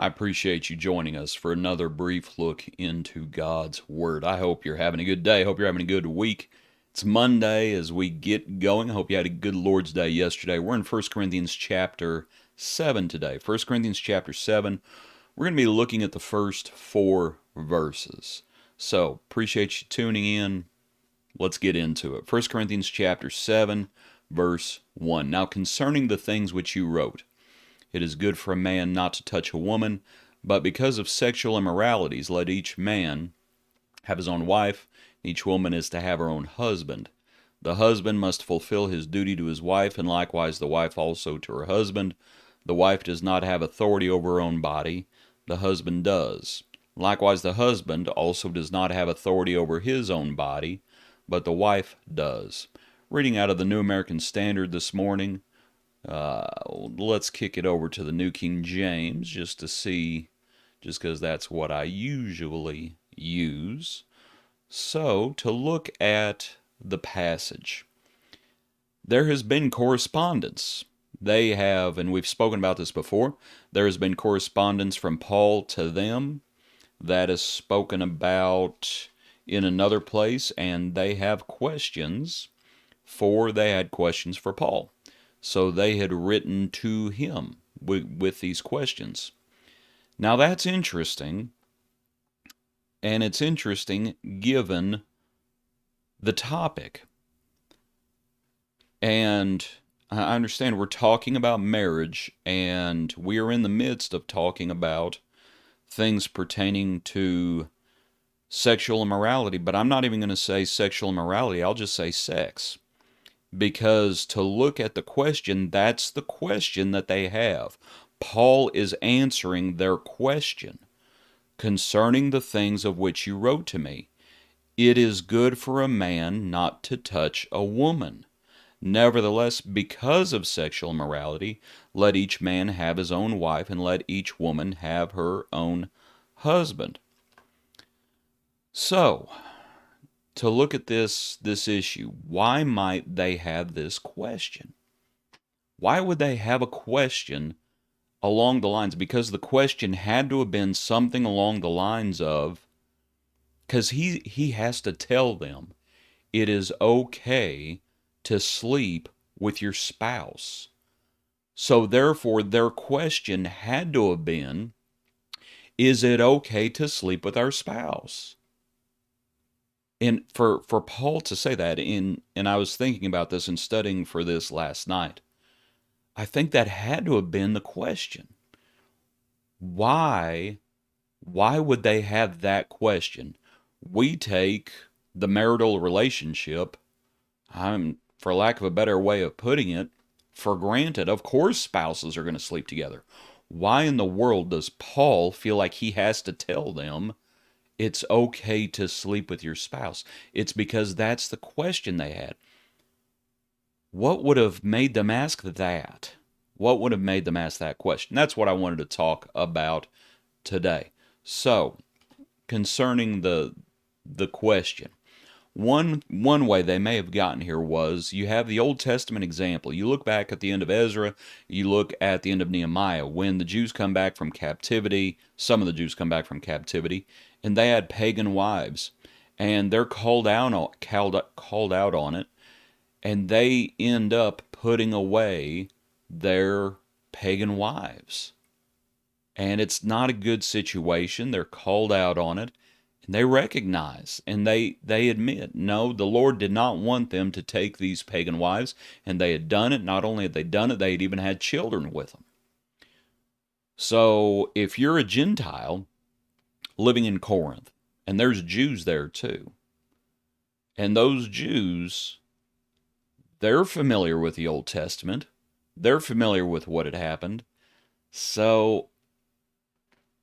I appreciate you joining us for another brief look into God's Word. I hope you're having a good day. I hope you're having a good week. It's Monday as we get going. I hope you had a good Lord's Day yesterday. We're in 1 Corinthians chapter 7 today. 1 Corinthians chapter 7. We're going to be looking at the first 4 verses. So, appreciate you tuning in. Let's get into it. 1 Corinthians chapter 7, verse 1. Now concerning the things which you wrote, it is good for a man not to touch a woman, but because of sexual immoralities, let each man have his own wife, and each woman is to have her own husband. The husband must fulfill his duty to his wife, and likewise the wife also to her husband. The wife does not have authority over her own body, the husband does. Likewise the husband also does not have authority over his own body, but the wife does. Reading out of the New American Standard this morning. Let's kick it over to the New King James just to see, just because that's what I usually use. So, to look at the passage, there has been correspondence. They have, and we've spoken about this before, there has been correspondence from Paul to them that is spoken about in another place, and they have questions they had questions for Paul. So they had written to him with these questions. Now that's interesting, and it's interesting given the topic. And I understand we're talking about marriage, and we are in the midst of talking about things pertaining to sexual immorality, but I'm not even going to say sexual immorality, I'll just say sex. Because to look at the question, that's the question that they have. Paul is answering their question concerning the things of which you wrote to me. It is good for a man not to touch a woman. Nevertheless, because of sexual immorality, let each man have his own wife, and let each woman have her own husband. So, to look at this issue, why might they have this question? Why would they have a question along the lines? Because the question had to have been something along the lines of, because he has to tell them it is okay to sleep with your spouse. So therefore, their question had to have been, is it okay to sleep with our spouse? And for Paul to say that, and I was thinking about this and studying for this last night, I think that had to have been the question. Why would they have that question? We take the marital relationship, for lack of a better way of putting it, for granted. Of course spouses are going to sleep together. Why in the world does Paul feel like he has to tell them it's okay to sleep with your spouse? It's because that's the question they had. What would have made them ask that? What would have made them ask that question? That's what I wanted to talk about today. So, concerning the question, one way they may have gotten here was you have the Old Testament example. You look back at the end of Ezra, you look at the end of Nehemiah, when the Jews come back from captivity, some of the Jews come back from captivity, and they had pagan wives, and they're called out on it, and they end up putting away their pagan wives. And it's not a good situation. They're called out on it, and they recognize, and they admit, no, the Lord did not want them to take these pagan wives, and they had done it. Not only had they done it, they had even had children with them. So if you're a Gentile living in Corinth, and there's Jews there too, and those Jews, they're familiar with the Old Testament. They're familiar with what had happened. So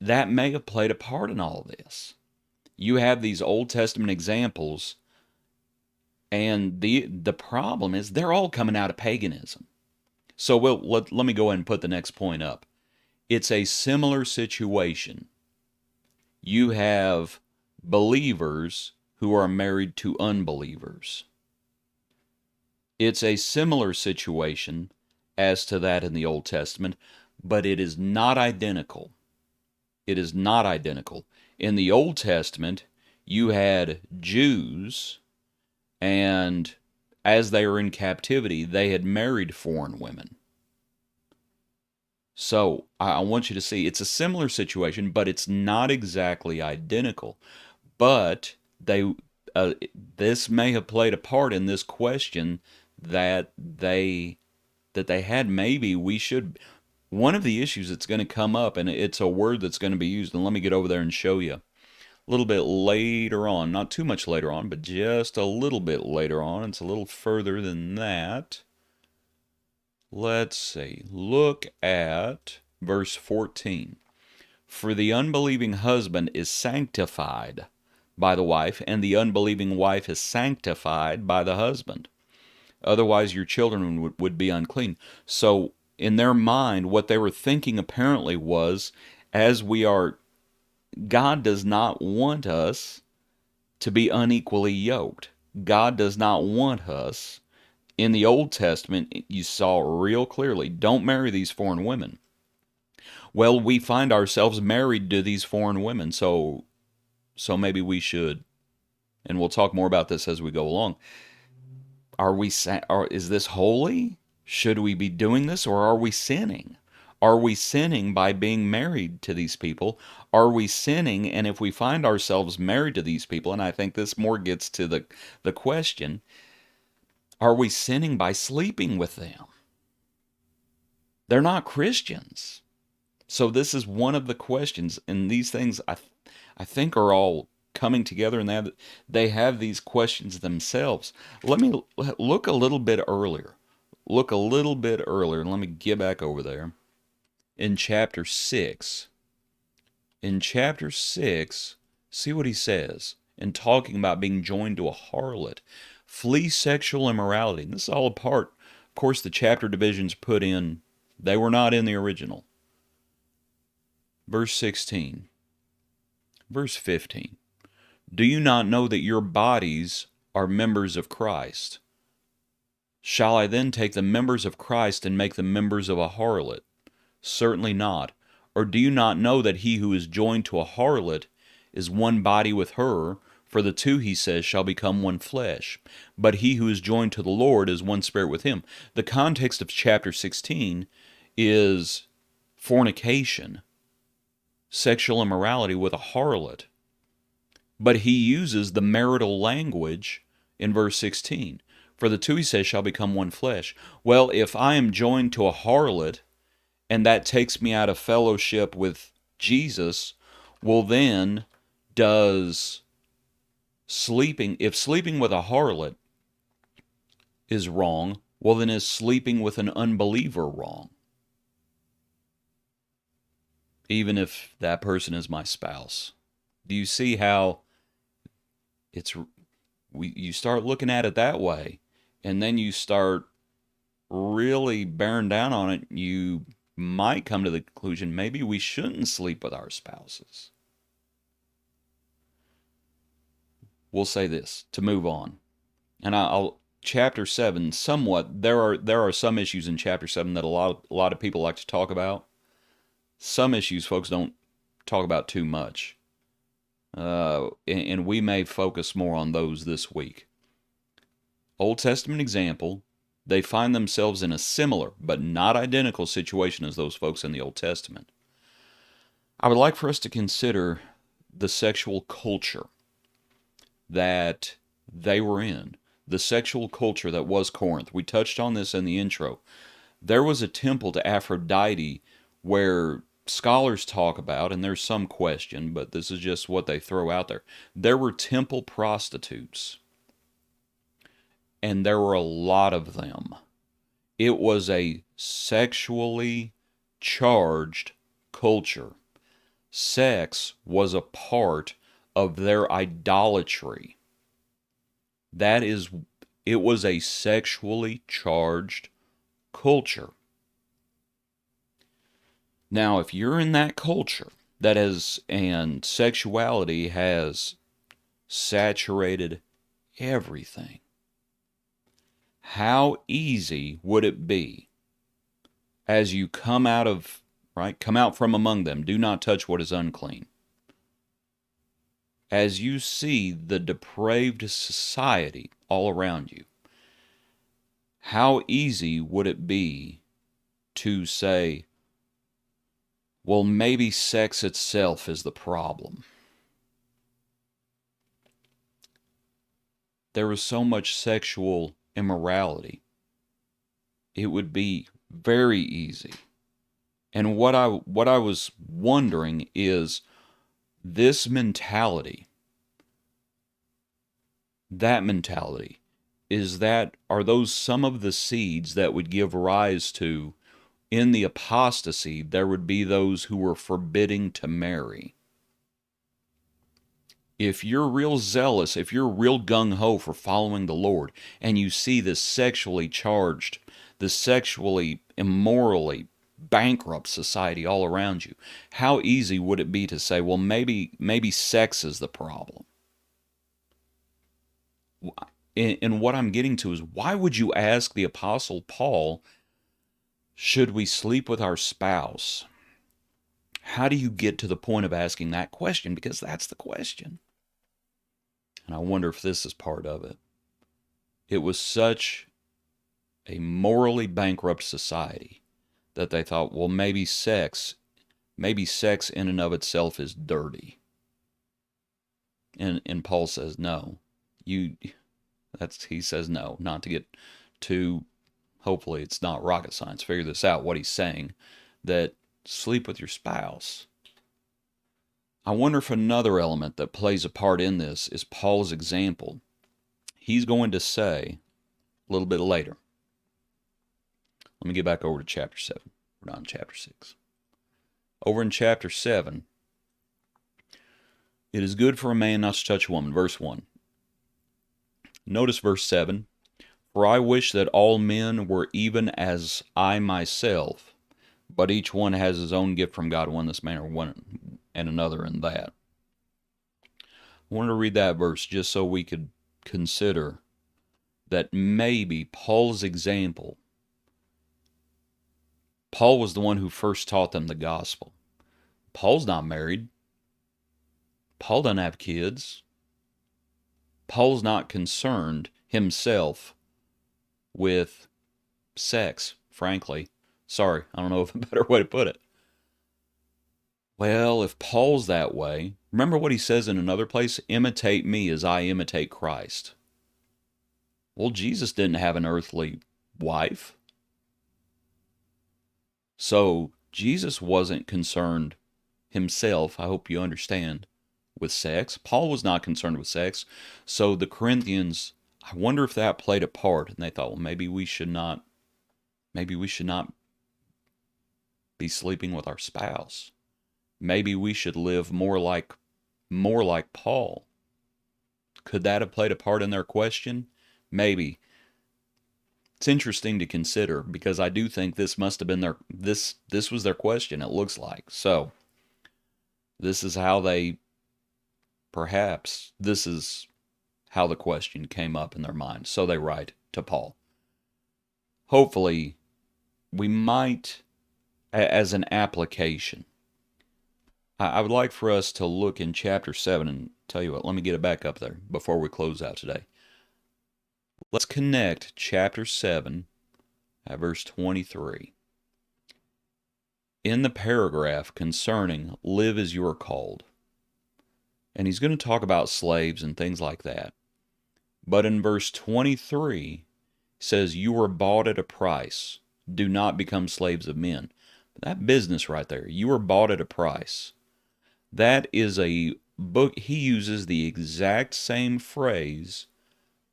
that may have played a part in all this. You have these Old Testament examples, and the problem is they're all coming out of paganism. So let me go ahead and put the next point up. It's a similar situation. You have believers who are married to unbelievers. It's a similar situation as to that in the Old Testament, but it is not identical. It is not identical. In the Old Testament, you had Jews, and as they were in captivity, they had married foreign women. So I want you to see it's a similar situation, but it's not exactly identical. But this may have played a part in this question that they had. Maybe we should. One of the issues that's going to come up, and it's a word that's going to be used, and let me get over there and show you a little bit later on, not too much later on, but just a little bit later on. It's a little further than that. Let's see. Look at verse 14. For the unbelieving husband is sanctified by the wife, and the unbelieving wife is sanctified by the husband. Otherwise, your children would be unclean. So, in their mind, what they were thinking apparently was, God does not want us to be unequally yoked. God does not want us. In the Old Testament, you saw real clearly, don't marry these foreign women. Well, we find ourselves married to these foreign women, so maybe we should. And we'll talk more about this as we go along. Is this holy? Should we be doing this, or are we sinning? Are we sinning by being married to these people? Are we sinning? And if we find ourselves married to these people, and I think this more gets to the question, are we sinning by sleeping with them? They're not Christians. So this is one of the questions, and these things I think are all coming together, and they have these questions themselves. Let me look a little bit earlier. Look a little bit earlier, and let me get back over there. In chapter 6. In chapter 6, see what he says in talking about being joined to a harlot. Flee sexual immorality. And this is all a part. Of course, the chapter divisions put in, they were not in the original. Verse 16. Verse 15. Do you not know that your bodies are members of Christ? Shall I then take the members of Christ and make them members of a harlot? Certainly not. Or do you not know that he who is joined to a harlot is one body with her? For the two, he says, shall become one flesh. But he who is joined to the Lord is one spirit with him. The context of chapter 16 is fornication, sexual immorality with a harlot. But he uses the marital language in verse 16. For the two, he says, shall become one flesh. Well, if I am joined to a harlot, and that takes me out of fellowship with Jesus, well then, if sleeping with a harlot is wrong, well then is sleeping with an unbeliever wrong? Even if that person is my spouse. Do you see how you start looking at it that way, and then you start really bearing down on it, you might come to the conclusion maybe we shouldn't sleep with our spouses. We'll say this to move on, and I'll chapter 7 somewhat. There are some issues in chapter 7 that a lot of people like to talk about. Some issues folks don't talk about too much, and we may focus more on those this week. Old Testament example. They find themselves in a similar but not identical situation as those folks in the Old Testament. I would like for us to consider the sexual culture that they were in, the sexual culture that was Corinth. We touched on this in the intro. There was a temple to Aphrodite where scholars talk about, and there's some question, but this is just what they throw out there. There were temple prostitutes. And there were a lot of them. It was a sexually charged culture. Sex was a part of their idolatry. It was a sexually charged culture. Now, if you're in that culture and sexuality has saturated everything, how easy would it be as you come out of right? Come out from among them. Do not touch what is unclean. As you see the depraved society all around you, how easy would it be to say, well, maybe sex itself is the problem? There is so much sexual immorality. It would be very easy. And what I was wondering is this mentality, that mentality, are those some of the seeds that would give rise to, in the apostasy, there would be those who were forbidding to marry? If you're real zealous, if you're real gung-ho for following the Lord, and you see this sexually charged, this sexually immorally bankrupt society all around you, how easy would it be to say, well, maybe sex is the problem? And what I'm getting to is, why would you ask the Apostle Paul, should we sleep with our spouse? How do you get to the point of asking that question? Because that's the question. And I wonder if this is part of it. It was such a morally bankrupt society that they thought, well, maybe sex in and of itself is dirty. And Paul says, no. He says no, not to get too, hopefully it's not rocket science, figure this out, what he's saying, that sleep with your spouse. I wonder if another element that plays a part in this is Paul's example. He's going to say a little bit later. Let me get back over to chapter 7. We're not in chapter 6. Over in chapter 7, it is good for a man not to touch a woman. Verse 1. Notice verse 7. For I wish that all men were even as I myself, but each one has his own gift from God, one in this manner, one and another in that. I wanted to read that verse just so we could consider that maybe Paul's example, Paul was the one who first taught them the gospel. Paul's not married. Paul doesn't have kids. Paul's not concerned himself with sex, frankly. Sorry, I don't know of a better way to put it. Well, if Paul's that way, remember what he says in another place? Imitate me as I imitate Christ. Well, Jesus didn't have an earthly wife. So Jesus wasn't concerned himself, I hope you understand, with sex. Paul was not concerned with sex. So the Corinthians, I wonder if that played a part. And they thought, well, maybe we should not be sleeping with our spouse. Maybe we should live more like Paul. Could that have played a part in their question? Maybe. It's interesting to consider, because I do think this must have been this was their question, it looks like. So this is how the question came up in their mind. So they write to Paul. Hopefully, we might, as an application, I would like for us to look in chapter 7, and tell you what, let me get it back up there before we close out today. Let's connect chapter 7 at verse 23. In the paragraph concerning live as you are called. And he's going to talk about slaves and things like that. But in verse 23, says, you were bought at a price. Do not become slaves of men. That business right there, you were bought at a price. That is a book. He uses the exact same phrase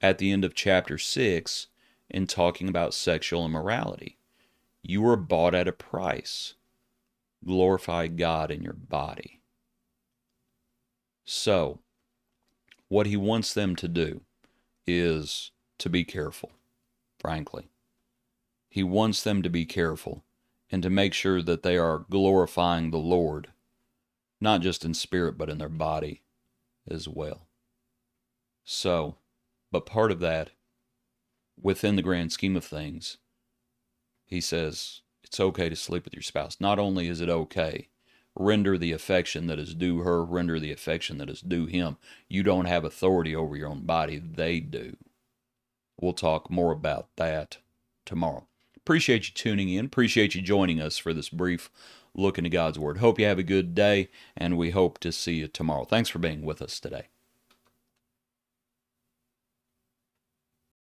at the end of chapter 6 in talking about sexual immorality. You were bought at a price. Glorify God in your body. So, what he wants them to do is to be careful, frankly. He wants them to be careful and to make sure that they are glorifying the Lord, not just in spirit, but in their body as well. So, but part of that, within the grand scheme of things, he says, It's okay to sleep with your spouse. Not only is it okay, render the affection that is due her, render the affection that is due him. You don't have authority over your own body, they do. We'll talk more about that tomorrow. Appreciate you tuning in. Appreciate you joining us for this brief look into God's Word. Hope you have a good day, and we hope to see you tomorrow. Thanks for being with us today.